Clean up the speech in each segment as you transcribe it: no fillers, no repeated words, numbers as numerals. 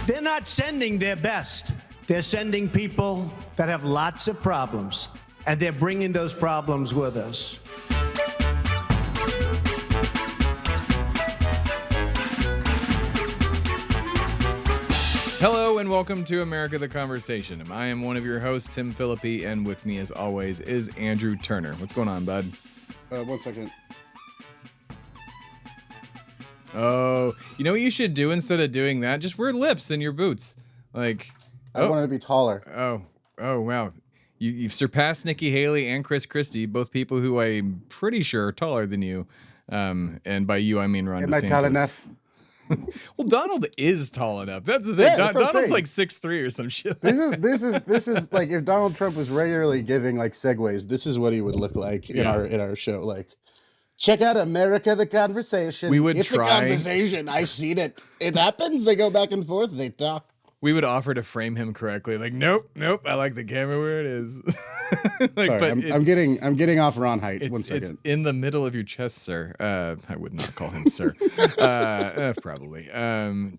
They're not sending their best. They're sending people that have lots of problems, and they're bringing those problems with us. Hello and welcome to America the Conversation. I am one of your hosts, Tim Phillippe, and with me as always is Andrew Turner. What's going on, bud? 1 second. Oh, you know what you should do instead of doing that? Just wear lifts in your boots. Like, I wanted to be taller. Oh, wow. You've surpassed Nikki Haley and Chris Christie, both people who I'm pretty sure are taller than you. And by you, I mean Ron DeSantis. Am I tall enough? Well, Donald is tall enough. That's the thing. Yeah, that's what I'm Donald's saying. like 6'3" or some shit. This is like if Donald Trump was regularly giving like segues, this is what he would look like in our show. Like, check out America the Conversation. We would it's try. a conversation. I've seen it. It happens. They go back and forth. They talk. We would offer to frame him correctly. Like, nope. I like the camera where it is. Sorry, I'm getting off Ron height. 1 second. It's in the middle of your chest, sir. I would not call him sir. Probably.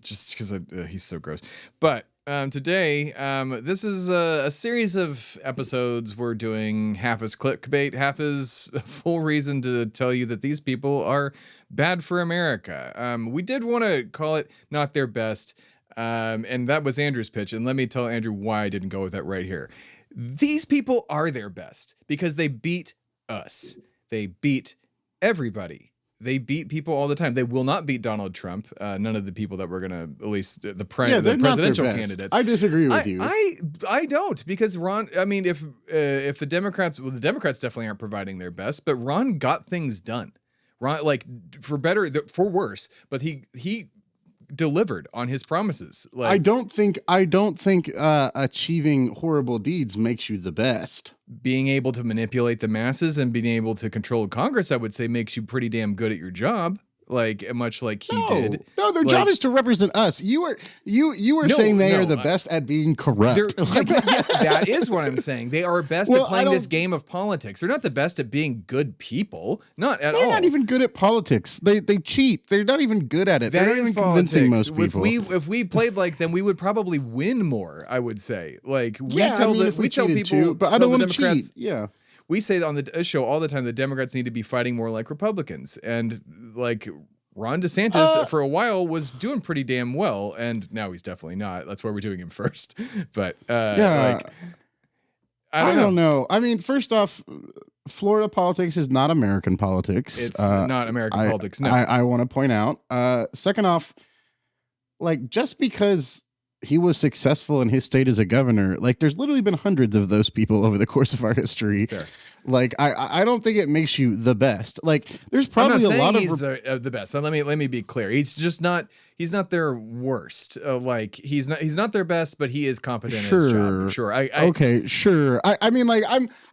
Just because he's so gross. But today, this is a series of episodes we're doing. Half as clickbait, half as a full reason to tell you that these people are bad for America. We did want to call it not their best. And that was Andrew's pitch. And let me tell Andrew why I didn't go with that right here. These people are their best because they beat us. They beat everybody. They beat people all the time. They will not beat Donald Trump. None of the people that we're going to, at least the presidential candidates. I disagree with you. I don't, because Ron, I mean, if the Democrats definitely aren't providing their best, but Ron got things done. Ron, like, for better, for worse, but he delivered on his promises. Like, I don't think achieving horrible deeds makes you the best. Being able to manipulate the masses and being able to control Congress, I would say, makes you pretty damn good at your job. Like, much like he did. No, their job is to represent us. You were saying they are the best at being corrupt. That is what I'm saying. They are best at playing this game of politics. They're not the best at being good people. Not at all. They're not even good at politics. They cheat. They're not even good at it. They're not even convincing most people. If we played like them, we would probably win more, I would say. Like, we tell people, too, but I don't want to cheat. Yeah. We say on the show all the time the Democrats need to be fighting more like Republicans. And like Ron DeSantis for a while was doing pretty damn well. And now he's definitely not. That's why we're doing him first. But I don't know. I mean, first off, Florida politics is not American politics. It's not American politics. No, I want to point out. Second off, like, just because he was successful in his state as a governor, like, there's literally been hundreds of those people over the course of our history. Fair. Like, I don't think it makes you the best. Like, there's probably a lot of he's the best. So let me be clear. He's just not. He's not their worst. Like, he's not their best, but he is competent in his job. Sure. Okay. Sure. I mean, like,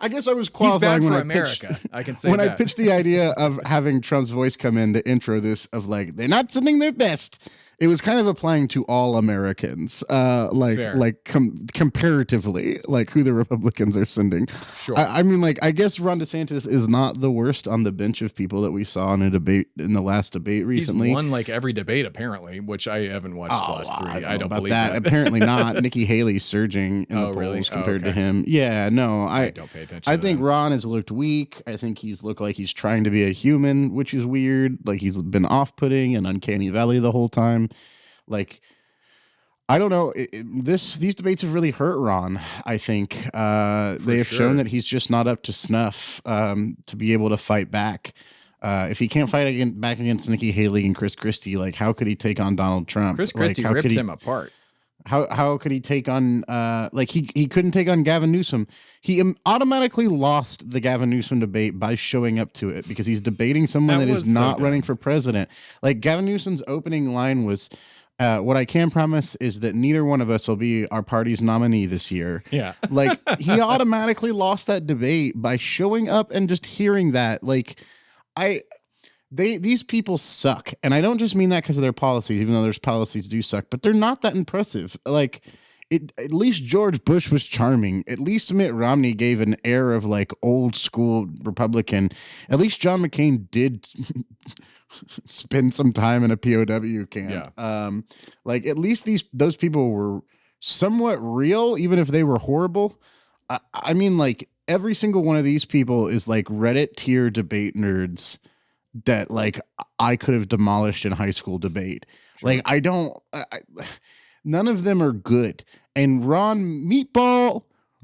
I guess I was qualifying he's bad when for America. I can say when that. I pitched the idea of having Trump's voice come in to intro this, of like, they're not sending their best. It was kind of applying to all Americans, comparatively, like who the Republicans are sending. Sure. I mean, like, I guess Ron DeSantis is not the worst on the bench of people that we saw in a debate in the last debate recently. He's won like every debate apparently, which I haven't watched the last three. I don't believe that. Apparently not. Nikki Haley's surging in the polls compared to him. Yeah, no, I don't pay attention. I think Ron has looked weak. I think he's looked like he's trying to be a human, which is weird. Like, he's been off-putting and uncanny valley the whole time. Like, I don't know. These debates have really hurt Ron. I think they have shown that he's just not up to snuff to be able to fight back. If he can't fight back against Nikki Haley and Chris Christie, like, how could he take on Donald Trump? Chris Christie ripped him apart. How could he take on he couldn't take on Gavin Newsom. He automatically lost the Gavin Newsom debate by showing up to it because he's debating someone that is not running for president. Like, Gavin Newsom's opening line was, what I can promise is that neither one of us will be our party's nominee this year. Yeah. Like, he automatically lost that debate by showing up and just hearing that. Like, these people suck. And I don't just mean that because of their policies, even though their policies do suck, but they're not that impressive. Like, at least George Bush was charming. At least Mitt Romney gave an air of like old school Republican. At least John McCain did spend some time in a POW camp. Yeah. Like at least those people were somewhat real, even if they were horrible. I mean, like every single one of these people is like Reddit tier debate nerds that like I could have demolished in high school debate. Sure. Like none of them are good. And Ron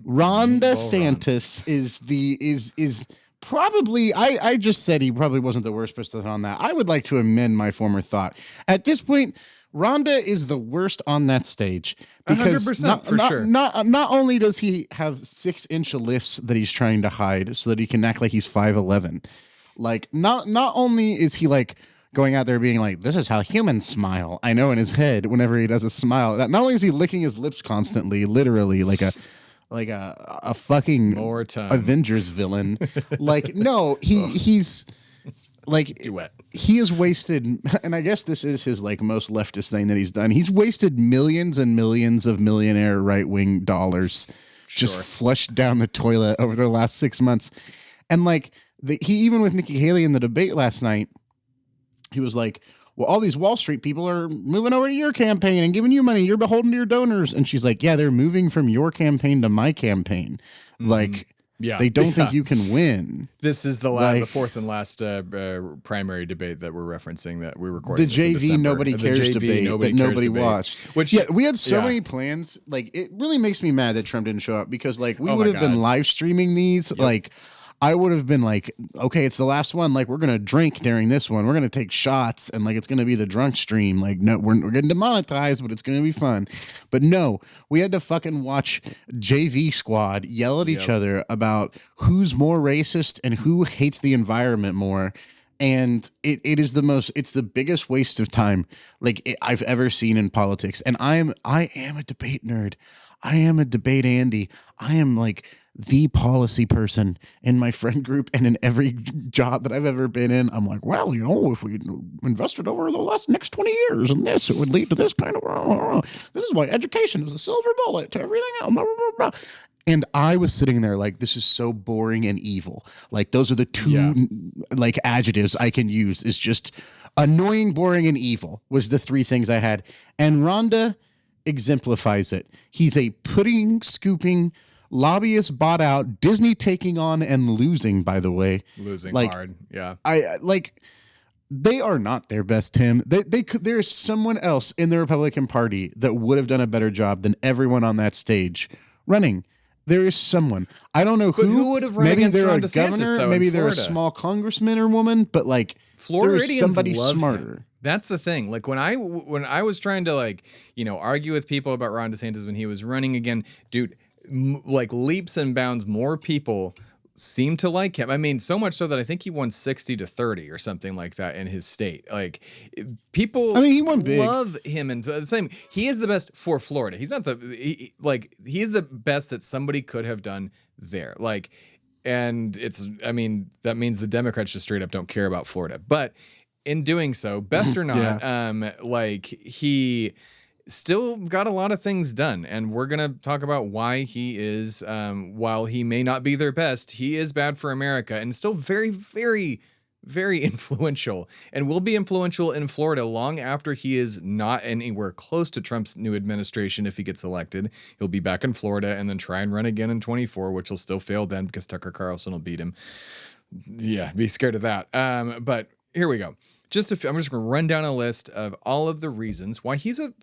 DeSantis is probably, I just said he probably wasn't the worst person on that. I would like to amend my former thought. At this point, Rhonda is the worst on that stage because 100% for sure. Not only does he have 6-inch lifts that he's trying to hide so that he can act like he's 5'11", like not only is he like going out there being like, this is how humans smile. I know in his head whenever he does a smile, not only is he licking his lips constantly, literally like a fucking More time. Avengers villain. Like no, he's like Duet. He has wasted, and I guess this is his like most leftist thing that he's done. He's wasted millions and millions of millionaire right-wing dollars just flushed down the toilet over the last 6 months. And like he even with Nikki Haley in the debate last night, he was like, well, all these Wall Street people are moving over to your campaign and giving you money. You're beholden to your donors. And she's like, yeah, they're moving from your campaign to my campaign. Like, they don't think you can win. This is the fourth and last primary debate that we're referencing that we recorded. The JV nobody cares debate that nobody watched. Which we had so many plans. Like it really makes me mad that Trump didn't show up because like we would have been live streaming these. Yep. Like I would have been like, okay, it's the last one. Like we're gonna drink during this one. We're gonna take shots and like it's gonna be the drunk stream. Like no, we're getting demonetized, but it's gonna be fun. But no, we had to fucking watch JV Squad yell at each other about who's more racist and who hates the environment more. And it's the biggest waste of time like I've ever seen in politics. And I am a debate nerd. I am a debate Andy. I am like the policy person in my friend group and in every job that I've ever been in. I'm like, well, you know, if we invested over the next 20 years in this, it would lead to this kind of, this is why education is a silver bullet to everything else. Blah, blah, blah, blah. And I was sitting there like, this is so boring and evil. Like those are the two like adjectives I can use is just annoying, boring, and evil was the three things I had. And Rhonda exemplifies it. He's a pudding scooping, lobbyist bought out, Disney taking on and losing, by the way. Losing like, hard. Yeah. I like they are not their best, Tim. They could, there's someone else in the Republican Party that would have done a better job than everyone on that stage running. There is someone. I don't know who would have run maybe against they're Ron a DeSantis, governor, though, maybe in they're a Florida. small congressman or woman, but like there is somebody smarter. Him. That's the thing. Like when I was trying to like, you know, argue with people about Ron DeSantis when he was running again, dude, like leaps and bounds more people seem to like him. I mean, so much so that I think he won 60-30 or something like that in his state. Like people, he won big. Love him, and the same. He is the best for Florida. He's not he's the best that somebody could have done there. Like, and that means the Democrats just straight up don't care about Florida. But in doing so, best or not, he still got a lot of things done, and we're gonna talk about why he is, while he may not be their best, he is bad for America and still very, very, very influential, and will be influential in Florida long after he is not anywhere close to Trump's new administration. If he gets elected, he'll be back in Florida and then try and run again in 24, which will still fail then because Tucker Carlson will beat him. Yeah, be scared of that. But here we go. I'm just gonna run down a list of all of the reasons why he's a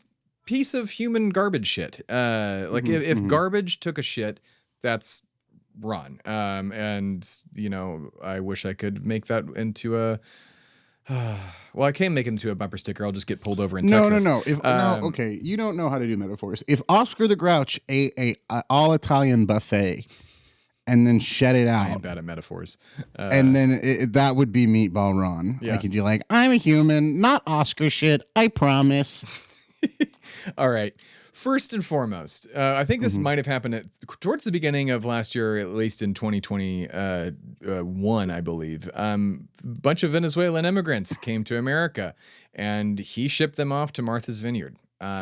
piece of human garbage shit. If garbage took a shit, that's Ron. And you know, I wish I could make that into a. Well, I can't make it into a bumper sticker. I'll just get pulled over in Texas. No. Okay, you don't know how to do metaphors. If Oscar the Grouch ate a all Italian buffet and then shut it out, I am bad at metaphors. And then that would be Meatball Ron. Yeah. Like you'd be like, I'm a human, not Oscar shit. I promise. All right. First and foremost, I think this might have happened towards the beginning of last year, at least in 2021, I believe. A bunch of Venezuelan immigrants came to America, and he shipped them off to Martha's Vineyard.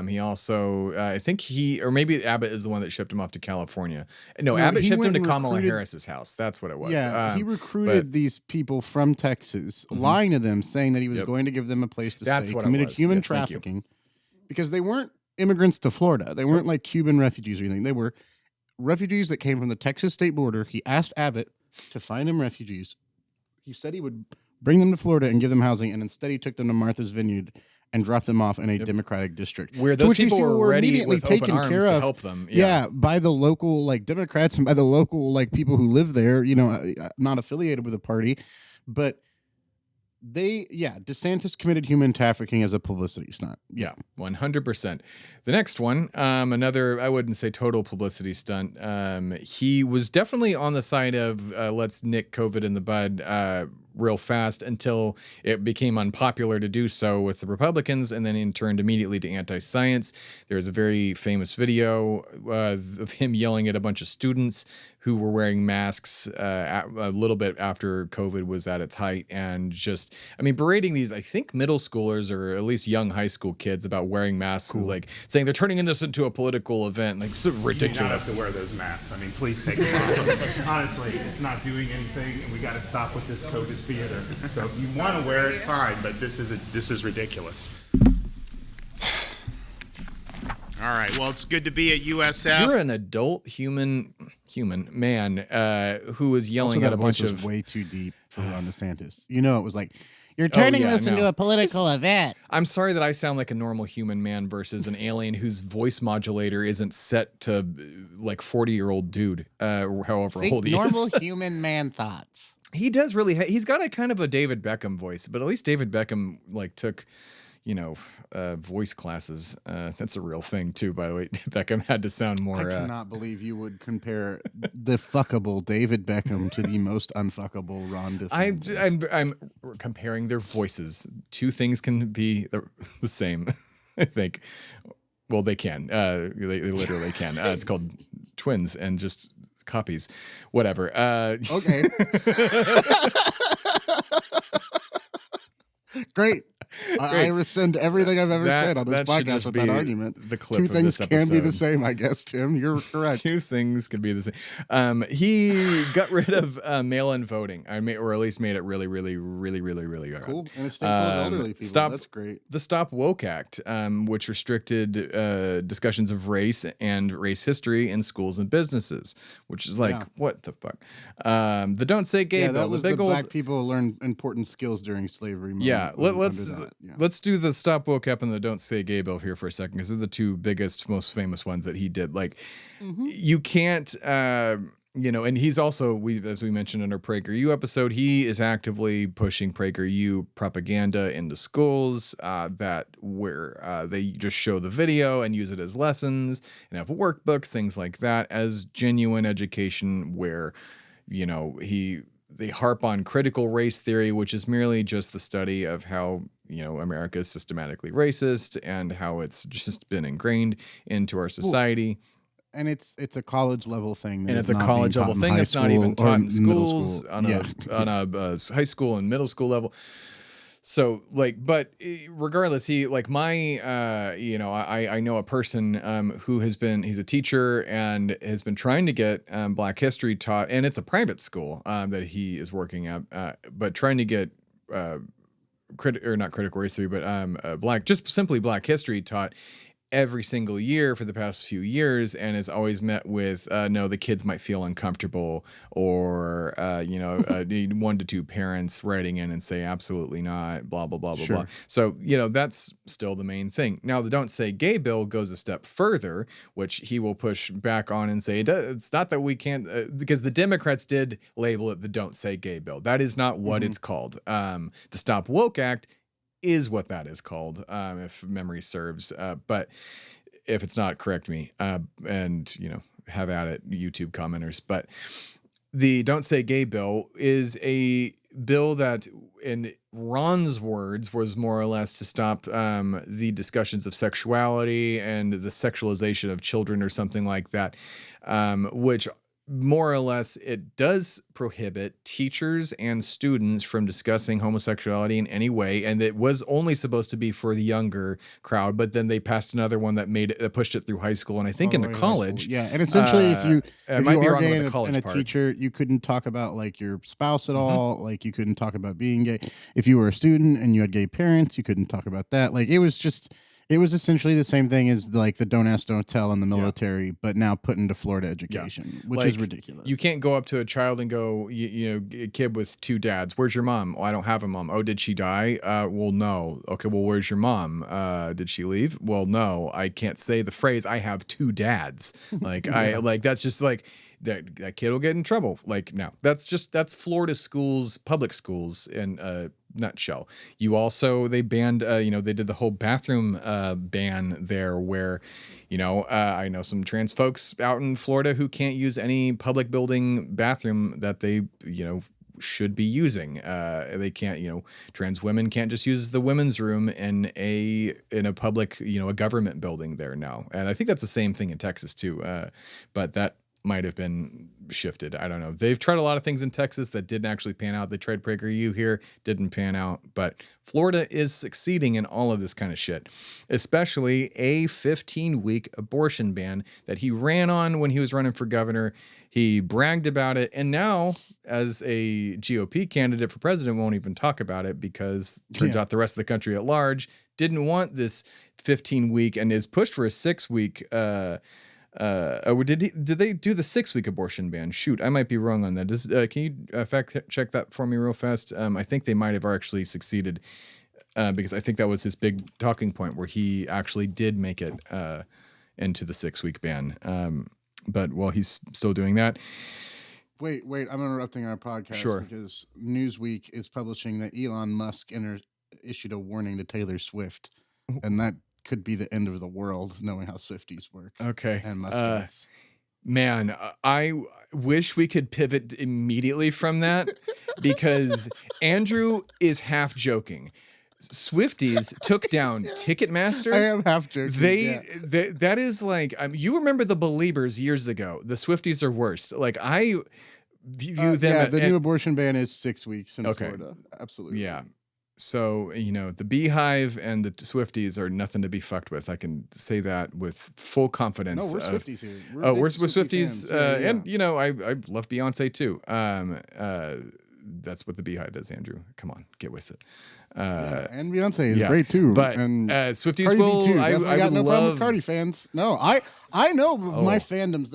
He also, I think or maybe Abbott is the one that shipped him off to California. No, No, Abbott he shipped him went to and Kamala recruited- Harris's house. That's what it was. Yeah, he but recruited these people from Texas, lying to them, saying that he was Yep. going to give them a place to That's stay, what it committed was. human Yes, thank you. trafficking, because they weren't immigrants to Florida. They weren't like Cuban refugees or anything. They were refugees that came from the Texas state border. He asked Abbott to find him refugees. He said he would bring them to Florida and give them housing, and instead he took them to Martha's Vineyard and dropped them off in a Democratic district. Where To those which these people were ready immediately with open taken arms care to of. help them. Yeah, by the local like Democrats and by the local like people who live there, not affiliated with the party, but DeSantis committed human trafficking as a publicity stunt. Yeah, 100%. The next one, another, I wouldn't say total publicity stunt. He was definitely on the side of let's nick COVID in the bud real fast until it became unpopular to do so with the Republicans, and then turned immediately to anti-science. There's a very famous video of him yelling at a bunch of students who were wearing masks a little bit after COVID was at its height, and just, berating these, I think, middle schoolers or at least young high school kids about wearing masks, like saying they're turning this into a political event, like so ridiculous. You do not have to wear those masks. Please take them off. Honestly, it's not doing anything, and we got to stop with this COVID theater. So if you want to wear it, fine, but this is ridiculous. All right. Well, it's good to be at USF. You're an adult human man who is yelling Also, at a that bunch voice was of way too deep for Ron DeSantis. It was like, you're turning this into a political event. I'm sorry that I sound like a normal human man versus an alien whose voice modulator isn't set to like 40-year-old dude, however old he is. Normal human man thoughts. He does really. He's got a kind of a David Beckham voice, but at least David Beckham took, voice classes. That's a real thing too, by the way. Beckham had to sound more. I cannot believe you would compare the fuckable David Beckham to the most unfuckable Ron DeSantis. I'm comparing their voices. Two things can be the same, I think. Well, they can. They literally can. It's called twins and just copies. Whatever. Okay. Great. I rescind everything I've ever said on this podcast with that argument. The clip Two of things this can be the episode. same, I guess, Tim. You're correct. Two things can be the same. He got rid of mail-in voting, or at least made it really, really, really, really, really hard. Cool. And it's still for the elderly people. That's great. The Stop Woke Act, which restricted discussions of race and race history in schools and businesses, which is like, what the fuck? The Don't Say Gay bill. That was the big the old black people learned important skills during slavery. Yeah, let's do the Stop Woke App and the Don't Say Gay bill here for a second, because they're the two biggest, most famous ones that he did. Like, you can't, and he's also, as we mentioned in our PragerU episode, he is actively pushing PragerU propaganda into schools where they just show the video and use it as lessons and have workbooks, things like that, as genuine education where, they harp on critical race theory, which is merely just the study of how, America is systematically racist and how it's just been ingrained into our society. And it's a college level thing. And it's a college level thing that's not even taught in schools on a high school and middle school level. So but regardless, he I know a person he's a teacher and has been trying to get Black history taught, and it's a private school that he is working at, but trying to get not critical race theory, but just simply Black history taught every single year for the past few years, and has always met with no, the kids might feel uncomfortable, or 1 to 2 parents writing in and say absolutely not, blah blah blah blah blah. So that's still the main thing. Now the Don't Say Gay bill goes a step further, which he will push back on and say it's not that we can't, because the Democrats did label it the Don't Say Gay bill. That is not what it's called. The Stop Woke Act is what that is called, if memory serves. But if it's not, correct me, and have at it, YouTube commenters. But the Don't Say Gay bill is a bill that, in Ron's words, was more or less to stop the discussions of sexuality and the sexualization of children or something like that, which more or less, it does prohibit teachers and students from discussing homosexuality in any way, and it was only supposed to be for the younger crowd. But then they passed another one that pushed it through high school, and I think into college. Yeah, and essentially, if you might be are wrong gay about the college and a part. teacher, you couldn't talk about like your spouse at all. Like you couldn't talk about being gay. If you were a student and you had gay parents, you couldn't talk about that. Like it was essentially the same thing as like the don't ask, don't tell in the military, but now put into Florida education, which is ridiculous. You can't go up to a child and go, a kid with 2 dads. Where's your mom? Oh, I don't have a mom. Oh, did she die? Well, no. Okay, well, where's your mom? Did she leave? Well, no. I can't say the phrase, I have 2 dads. Like, that's just like, that kid will get in trouble. Like, no, that's Florida schools, public schools in a nutshell. They banned, they did the whole bathroom ban there where, I know some trans folks out in Florida who can't use any public building bathroom that they, should be using. They can't, trans women can't just use the women's room in a public, a government building there now. And I think that's the same thing in Texas too. But that might have been shifted. I don't know. They've tried a lot of things in Texas that didn't actually pan out. They tried PragerU here, didn't pan out. But Florida is succeeding in all of this kind of shit, especially a 15-week abortion ban that he ran on when he was running for governor. He bragged about it. And now, as a GOP candidate for president, won't even talk about it because it turns out the rest of the country at large didn't want this 15-week and is pushed for a 6-week did they do the 6-week abortion ban? Shoot, I might be wrong on that. Can you fact check that for me real fast? I think they might have actually succeeded because I think that was his big talking point where he actually did make it into the 6-week ban. But while he's still doing that. Wait, I'm interrupting our podcast because Newsweek is publishing that Elon Musk issued a warning to Taylor Swift, and that could be the end of the world, knowing how Swifties work. Okay. And Muskites. Man, I wish we could pivot immediately from that because Andrew is half joking. Swifties took down Ticketmaster. I am half joking. That is like, you remember the Beliebers years ago. The Swifties are worse. Like I view them. Yeah, the new abortion ban is 6 weeks in Florida. Absolutely. Yeah. So, the Beehive and the Swifties are nothing to be fucked with. I can say that with full confidence. No, we're Swifties here. We're Swifties. And, I love Beyonce too. That's what the Beehive does, Andrew. Come on, get with it. And Beyonce is great too. But and Swifties Cardi will. B too. I got no would problem with love. Cardi fans. No, I know my fandoms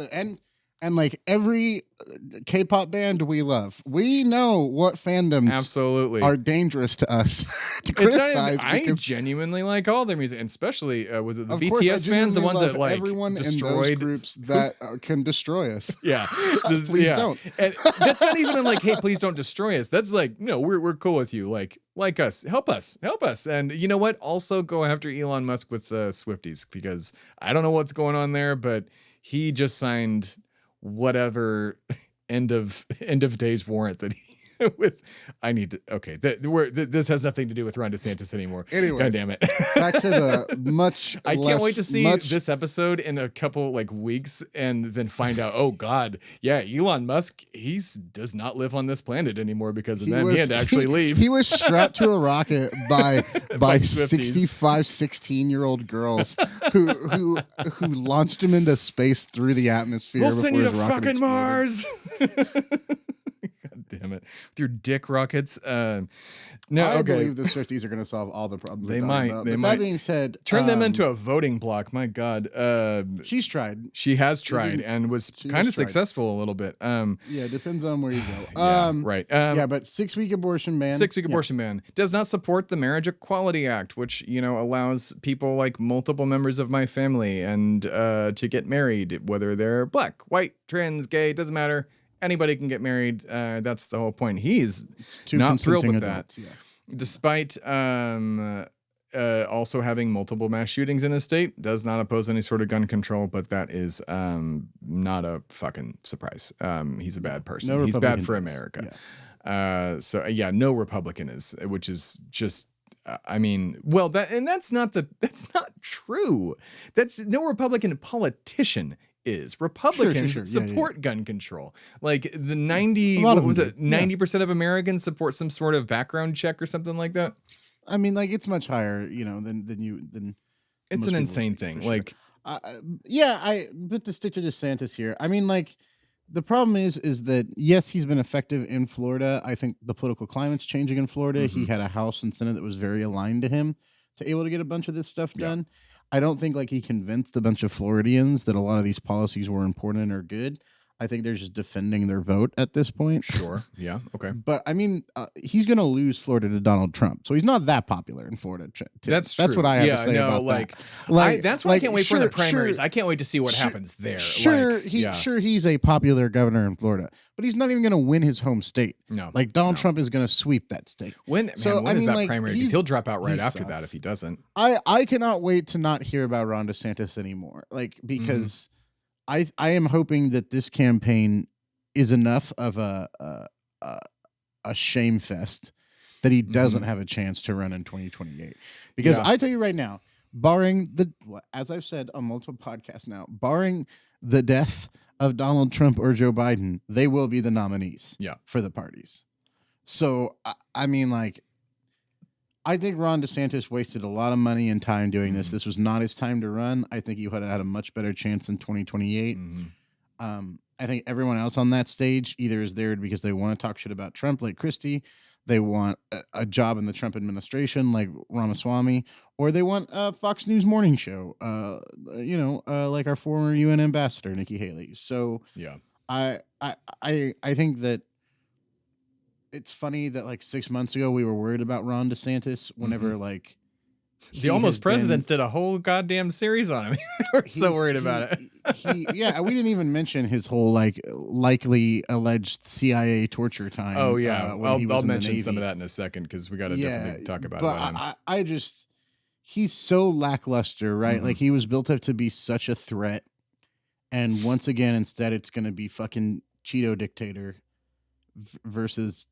and like every K-pop band we love. We know what fandoms Absolutely are dangerous to us to criticize. I genuinely like all their music, and especially with the BTS fans, the ones that like everyone destroyed in those groups that can destroy us. Yeah, Please don't. And that's not even like, hey, please don't destroy us. That's like, no, we're cool with you. Like us, help us. And you know what? Also go after Elon Musk with Swifties because I don't know what's going on there, but he just signed whatever end of days warrant that he with. I need to. Okay, this has nothing to do with Ron DeSantis anymore. Anyways, God damn it. Back to the much. I can't wait to see this episode in a couple weeks and then find out. Oh God, yeah, Elon Musk, does not live on this planet anymore because of them. He had to actually leave. He was strapped to a rocket by By 65, 16-year-old girls who launched him into space through the atmosphere. We'll send you to his rocket fucking exploded. Mars. God damn it. With your dick rockets. No, I believe the Swifties are going to solve all the problems. They might. That being said, turn them into a voting block. My God. She's tried. She has tried and was kind of successful a little bit. Yeah, it depends on where you go. Right. But 6-week abortion ban. 6-week abortion ban does not support the Marriage Equality Act, which, allows people like multiple members of my family and to get married, whether they're black, white, trans, gay, doesn't matter. Anybody can get married. That's the whole point. He's not thrilled with adults, that. Yeah. Despite also having multiple mass shootings in his state, does not oppose any sort of gun control, but that is not a fucking surprise. He's a bad person. No He's bad for does. America. Yeah. No Republican is, which is just that's not true. No Republican politician is. Republicans Sure. Yeah, support gun control. Like the 90, A lot what of was them it? do. Yeah. 90% of Americans support some sort of background check or something like that. I mean, like it's much higher, than It's most an people insane think, for thing. sure. Like, But to stick to DeSantis here, I mean, like, the problem is that yes, he's been effective in Florida. I think the political climate's changing in Florida. He had a House and Senate that was very aligned to him to able to get a bunch of this stuff done. I don't think like he convinced a bunch of Floridians that a lot of these policies were important or good. I think they're just defending their vote at this point. sure. Yeah. Okay. But I mean, he's going to lose Florida to Donald Trump, so he's not that popular in Florida. That's true. That's what I have to say no, about like, that. that's why I can't wait for the sure, primaries. sure, I can't wait to see what happens there. Sure, he's a popular governor in Florida, but he's not even going to win his home state. No, like Donald Trump is going to sweep that state. When is that primary? Because he'll drop out right after that if he doesn't. I cannot wait to not hear about Ron DeSantis anymore. Like because I am hoping that this campaign is enough of a shame fest that he doesn't have a chance to run in 2028. Because I tell you right now, barring as I've said on multiple podcasts now, barring the death of Donald Trump or Joe Biden, they will be the nominees for the parties. So, I mean, like, I think Ron DeSantis wasted a lot of money and time doing this. This was not his time to run. I think he would have had a much better chance in 2028. I think everyone else on that stage either is there because they want to talk shit about Trump, like Christie, they want a job in the Trump administration, like Ramaswamy, or they want a Fox News morning show, like our former UN ambassador Nikki Haley. So I think that it's funny that like 6 months ago we were worried about Ron DeSantis whenever like the Almost Presidents did a whole goddamn series on him. We're so worried about it. We didn't even mention his whole like likely alleged CIA torture time. Oh yeah, I'll mention Navy. Some of that in a second because we got to definitely talk about it. But he's so lackluster, right? Like he was built up to be such a threat, and once again, instead, it's going to be fucking Cheeto dictator versus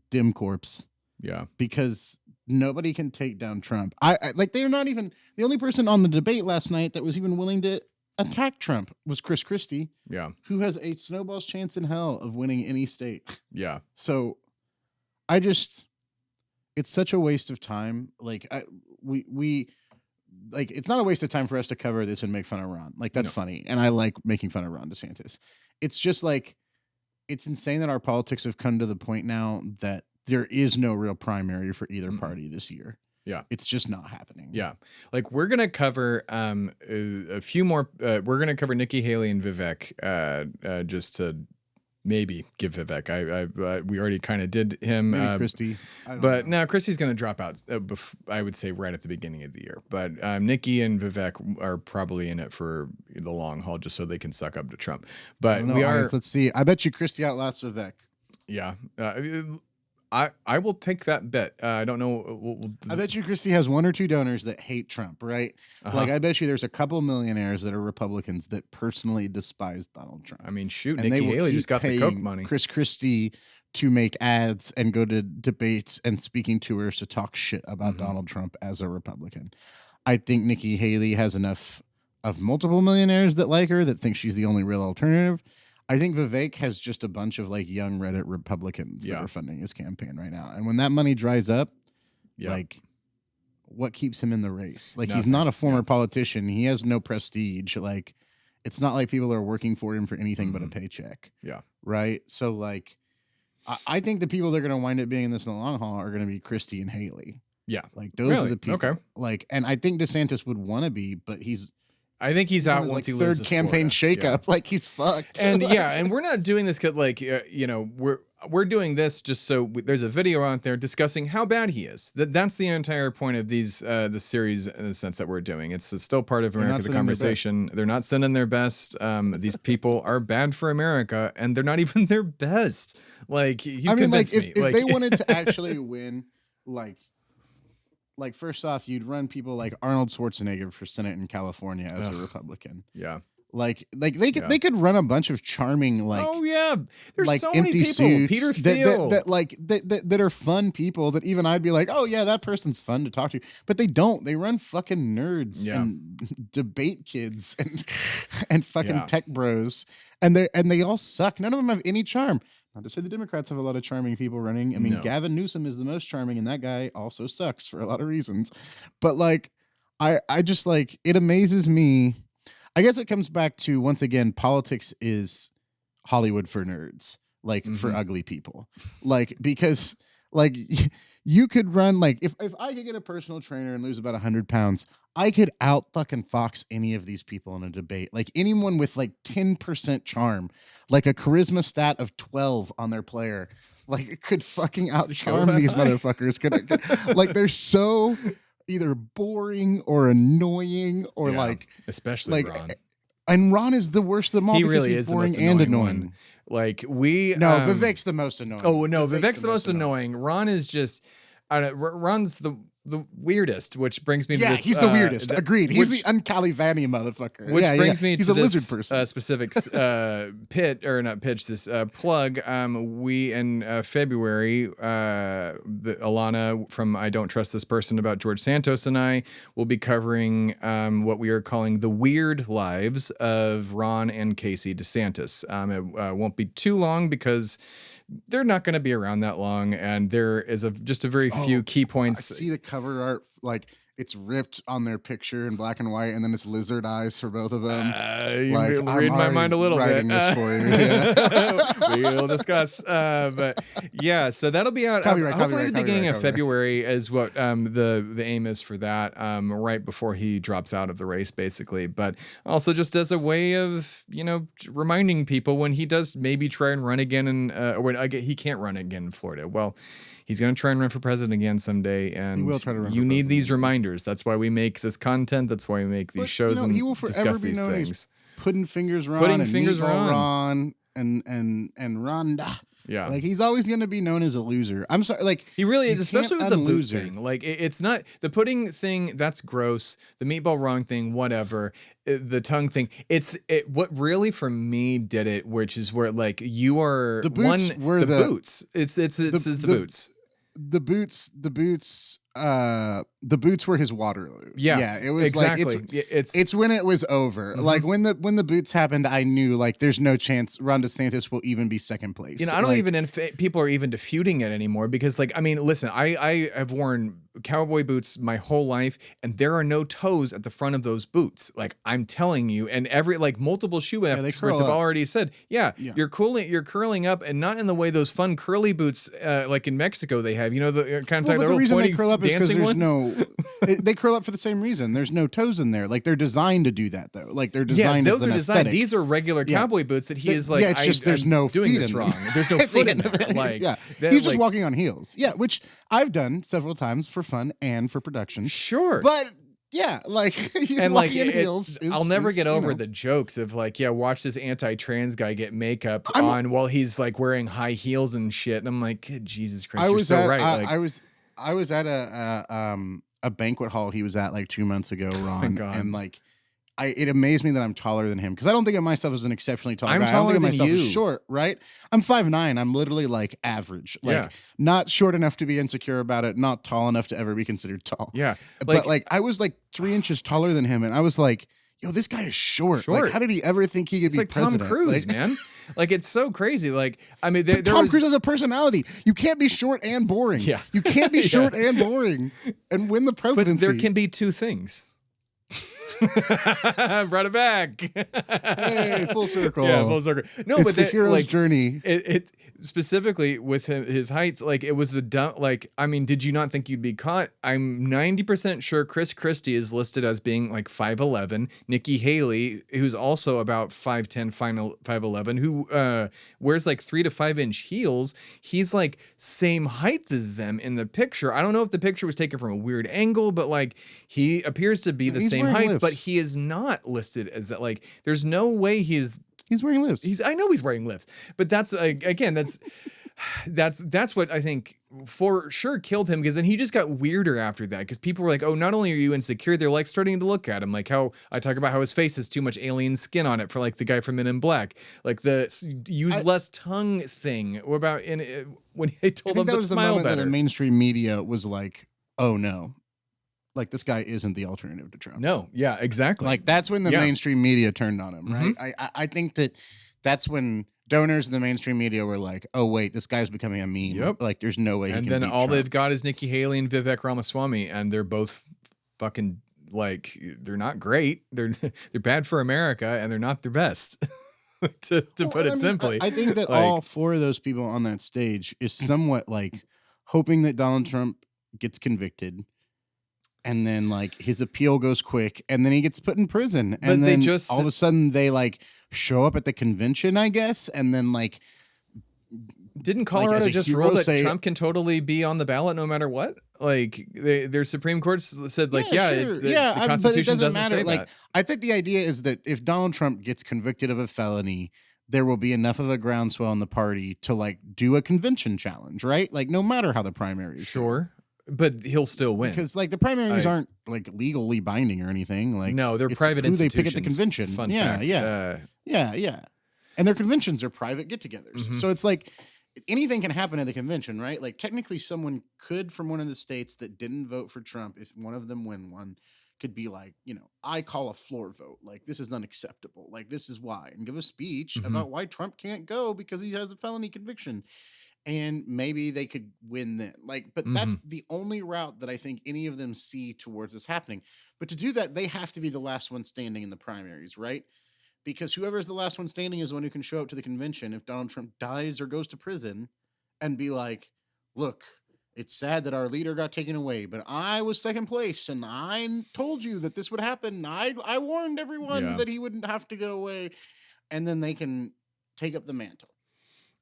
Dim Corpse. Yeah, because nobody can take down Trump. I like they're not even the only person on the debate last night that was even willing to attack Trump was Chris Christie. Yeah, who has a snowball's chance in hell of winning any state. Yeah. So it's such a waste of time. Like we like it's not a waste of time for us to cover this and make fun of Ron. Like that's funny, and I like making fun of Ron DeSantis. It's just like it's insane that our politics have come to the point now that there is no real primary for either party this year. Yeah. It's just not happening. Yeah. Like we're going to cover a few more. We're going to cover Nikki Haley and Vivek just to maybe give Vivek. We already kind of did him. Maybe Christie. But now Christie's going to drop out, I would say, right at the beginning of the year. But Nikki and Vivek are probably in it for the long haul just so they can suck up to Trump. But we are. Let's see. I bet you Christie outlasts Vivek. Yeah. I will take that bet. I don't know. I bet you Christie has one or two donors that hate Trump, right? Like I bet you there's a couple millionaires that are Republicans that personally despise Donald Trump. I mean, shoot, Nikki Haley just got the Coke money. Chris Christie to make ads and go to debates and speaking tours to talk shit about Donald Trump as a Republican. I think Nikki Haley has enough of multiple millionaires that like her that think she's the only real alternative. I think Vivek has just a bunch of like young Reddit Republicans that are funding his campaign right now. And when that money dries up, like what keeps him in the race? Like he's not a former politician. He has no prestige. Like it's not like people are working for him for anything but a paycheck. Yeah. Right. So like, I think the people that are going to wind up being in this in the long haul are going to be Christie and Haley. Yeah. Like those are the people. Okay. Like, and I think DeSantis would want to be, but I think he's out once he loses third campaign shakeup. Like he's fucked. And and we're not doing this because we're doing this just so there's a video out there discussing how bad he is. That's the entire point of this series in the sense that we're doing. It's still part of America the Conversation. They're not sending their best. These people are bad for America, and they're not even their best. Like you convinced me. If they wanted to actually win, like first off, you'd run people like Arnold Schwarzenegger for Senate in California as a Republican. Yeah. Like they could run a bunch of charming oh yeah, there's like so many empty people. suits Peter Thiel. that are fun people that even I'd be like, oh yeah, that person's fun to talk to. But they don't. They run fucking nerds and debate kids and fucking tech bros, and they all suck. None of them have any charm. Not to say the Democrats have a lot of charming people running. I mean, Gavin Newsom is the most charming, and that guy also sucks for a lot of reasons. But like, I just like, it amazes me. I guess it comes back to, once again, politics is Hollywood for nerds, like for ugly people. Like, because like you could run, like if I could get a personal trainer and lose about 100 pounds, I could out fucking fox any of these people in a debate. Like anyone with like 10% charm, like a charisma stat of 12 on their player, like it could fucking out charm these motherfuckers. Like they're so either boring or annoying or like, especially like, Ron. And Ron is the worst of them all. He because really he's is the boring most and annoying annoying. One. Like we Vivek's the most annoying. Oh no, Vivek's the most annoying. Ron is just Ron's the weirdest, which brings me to this. He's the weirdest. Agreed. He's the uncali Vanny motherfucker. Which brings me he's to a this lizard person. Specific plug. We in February, Alana from I Don't Trust This Person about George Santos and I will be covering what we are calling the weird lives of Ron and Casey DeSantis. It won't be too long because they're not going to be around that long, and there is just a very few key points. I see the cover art, like it's ripped on their picture in black and white, and then it's lizard eyes for both of them. Like, read my mind a little bit. This for you. Yeah. We'll discuss. But yeah, so that'll be out hopefully the beginning of February is what the aim is for that. Right before he drops out of the race, basically. But also just as a way of reminding people when he does maybe try and run again, and when he can't run again in Florida. Well, he's going to try and run for president again someday, and he will try to run you for need president. These reminders. That's why we make this content. That's why we make these shows and he will discuss be these known things. as Putting Fingers Ron, Ron, and Rhonda. Yeah, like he's always going to be known as a loser. I'm sorry, like he really is, especially with the boot thing. Like it's not the pudding thing. That's gross. The meatball wrong thing, whatever. The tongue thing. What really for me did it, which is where like you are the boots were the boots. It's the boots. The boots were his Waterloo. Yeah, it was exactly. Like it's when it was over. Like when the boots happened, I knew like there's no chance Ron DeSantis will even be second place. I don't even people are even disputing it anymore because like I mean, listen, I have worn cowboy boots my whole life, and there are no toes at the front of those boots. Like I'm telling you, and multiple shoe experts have already said, you're curling up, and not in the way those fun curly boots like in Mexico they have. The kind of the reason they curl up is because there's they curl up for the same reason. There's no toes in there. Like they're designed to do that though. Like they're designed. Those as an are designed. aesthetic. These are regular cowboy boots that he is like. Yeah, it's just there's no doing feet this in wrong. them. There's no foot in there. Like he's just walking on heels. Yeah, which I've done several times for fun and for production. Sure, but. Yeah, like and like heels I'll never get over the jokes of like, watch this anti-trans guy get makeup on while he's like wearing high heels and shit, and I'm like, Jesus Christ, you're so right. I was at a banquet hall he was at like 2 months ago, Ron, and like it amazed me that I'm taller than him because I don't think of myself as an exceptionally tall guy. I don't think of myself as short, right? I'm 5'9". I'm literally like average, like not short enough to be insecure about it, not tall enough to ever be considered tall. Yeah, but like I was like 3 inches taller than him, and I was like, yo, this guy is short. Like, how did he ever think he could be like president? Tom Cruise, man. Like it's so crazy. Like I mean, Tom Cruise has a personality. You can't be short and boring. Yeah, you can't be short and boring and win the presidency. But there can be two things. Brought it back. Hey, full circle. Yeah, full circle. No, it's but the hero's journey. It specifically with his height, like it was the dumb. Like, I mean, did you not think you'd be caught? I'm 90% sure Chris Christie is listed as being like 5'11". Nikki Haley, who's also about 5'10", 5'11", who wears like 3 to 5 inch heels. He's like same height as them in the picture. I don't know if the picture was taken from a weird angle, but like he appears to be the same height. But he is not listed as that. Like, there's no way he's wearing lifts. I know he's wearing lifts, but that's again, that's That's what I think for sure killed him, because then he just got weirder after that, because people were like, oh, not only are you insecure, they're like starting to look at him like how I talk about how his face has too much alien skin on it for like the guy from Men in Black, like the use less tongue thing, or about when they told him to smile moment better. that the mainstream media was like, oh no, like this guy isn't the alternative to Trump. No, yeah, exactly. Like that's when the mainstream media turned on him, right? I think that's when donors in the mainstream media were like, oh wait, this guy's becoming a meme. Yep. Like there's no way he And can then beat all Trump. they've got is Nikki Haley and Vivek Ramaswamy, and they're both fucking like, they're not great. They're bad for America, and they're not their best. to put it simply. I think that Like, all four of those people on that stage is somewhat like hoping that Donald Trump gets convicted, and then like his appeal goes quick, and then he gets put in prison, But and they then just- all of a sudden they like show up at the convention, I guess, and then like didn't as Colorado a just hero rule that say- Trump can totally be on the ballot no matter what? Like their Supreme Court said, like, sure. the but Constitution it doesn't matter. say Like that. I think the idea is that if Donald Trump gets convicted of a felony, there will be enough of a groundswell in the party to like do a convention challenge, right? Like no matter how the primaries go. Sure, but he'll still win. Because like the primaries I- aren't like legally binding or anything. Like No, they're it's private who they institutions. pick at the convention. Fun yeah, fact. yeah. And their conventions are private get-togethers. So it's like anything can happen at the convention, right? Like technically someone could from one of the states that didn't vote for Trump, if one of them win one, could be like, I call a floor vote. Like this is unacceptable. Like this is why. And give a speech about why Trump can't go because he has a felony conviction. And maybe they could win then. Like, but that's the only route that I think any of them see towards this happening. But to do that, they have to be the last one standing in the primaries, right? Because whoever's the last one standing is the one who can show up to the convention if Donald Trump dies or goes to prison and be like, look, it's sad that our leader got taken away, but I was second place and I told you that this would happen. I warned everyone that he wouldn't have to get away. And then they can take up the mantle.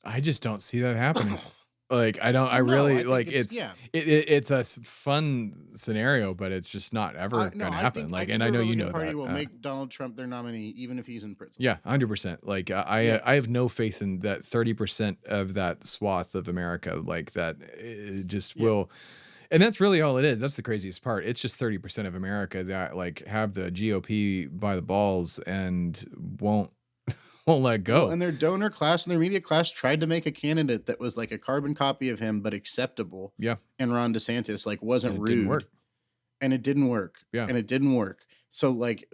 I just don't see that happening. Like I I really think like it's- it's a fun scenario, but it's just not ever No, gonna I happen. think- Like, think and I the know you Republican know Party that. will make Donald Trump their nominee even if he's in prison. Yeah, 100%. Like I have no faith in that 30% of that swath of America, like that it just will. And that's really all it is. That's the craziest part. It's just 30% of America that like have the GOP by the balls and won't let go. Well, and their donor class and their media class tried to make a candidate that was like a carbon copy of him, but acceptable. Yeah. And Ron DeSantis like wasn't And it rude. didn't work. And it didn't work. Yeah. And it didn't work. So like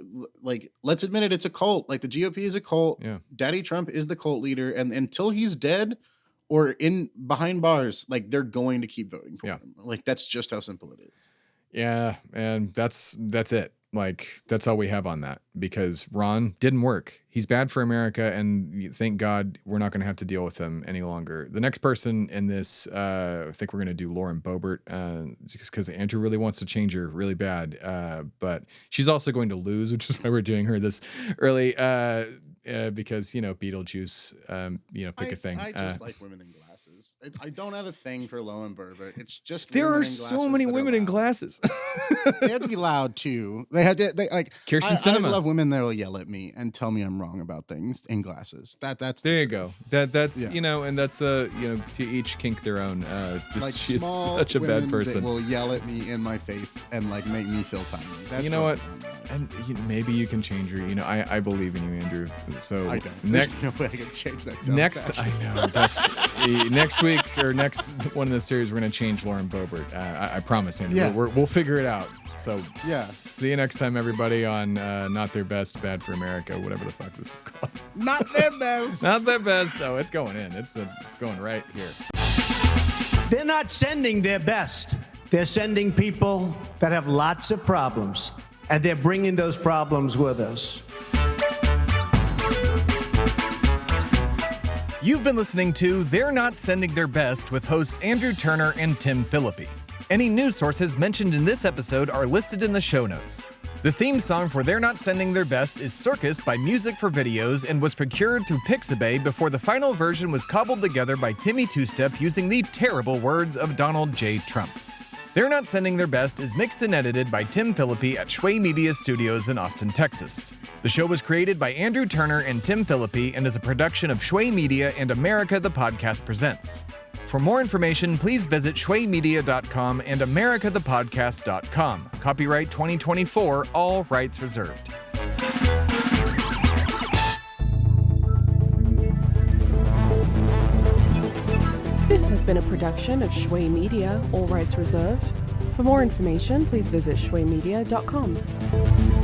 let's admit it, it's a cult. Like the GOP is a cult. Yeah. Daddy Trump is the cult leader, and until he's dead or in behind bars, like they're going to keep voting for him. Like that's just how simple it is. Yeah, and that's it. Like that's all we have on that, because Ron didn't work. He's bad for America, and thank God we're not going to have to deal with him any longer. The next person in this, I think we're going to do Lauren Boebert, just because Andrew really wants to change her really bad. But she's also going to lose, which is why we're doing her this early, because Beetlejuice, pick a thing. I just like women in glasses. I don't have a thing for Lauren Boebert. It's just There women are in so glasses many that are women in loud. glasses. They have to be loud too. They like Kirsten I Sinema. love women that will yell at me and tell me I'm wrong about things in glasses. That's There the you truth. go. That's Yeah. and that's to each kink their own. Just Like she's small such a bad women person. that will yell at me in my face and like make me feel tiny. That's You know what? I'm about. And maybe you can change her. I believe in you, Andrew. So I don't. next There's no way I can change that. dumb next I fashion. know next week or next one of the series we're gonna change Lauren Boebert. I promise, Andrew. Yeah. We'll figure it out. So Yeah. see you next time, everybody, on Not Their Best, Bad for America, whatever the fuck this is called. Not their best. Not Their Best. Oh, it's going in. It's going right here. They're not sending their best. They're sending people that have lots of problems, and they're bringing those problems with us. You've been listening to They're Not Sending Their Best with hosts Andrew Turner and Tim Phillippe. Any news sources mentioned in this episode are listed in the show notes. The theme song for They're Not Sending Their Best is Circus by Music for Videos and was procured through Pixabay before the final version was cobbled together by Timmy Two-Step using the terrible words of Donald J. Trump. They're Not Sending Their Best is mixed and edited by Tim Phillippe at Shway Media Studios in Austin, Texas. The show was created by Andrew Turner and Tim Phillippe and is a production of Shway Media and America the Podcast Presents. For more information, please visit shwaymedia.com and americathepodcast.com. Copyright 2024, all rights reserved. This has been a production of Shway Media, all rights reserved. For more information, please visit shwaymedia.com.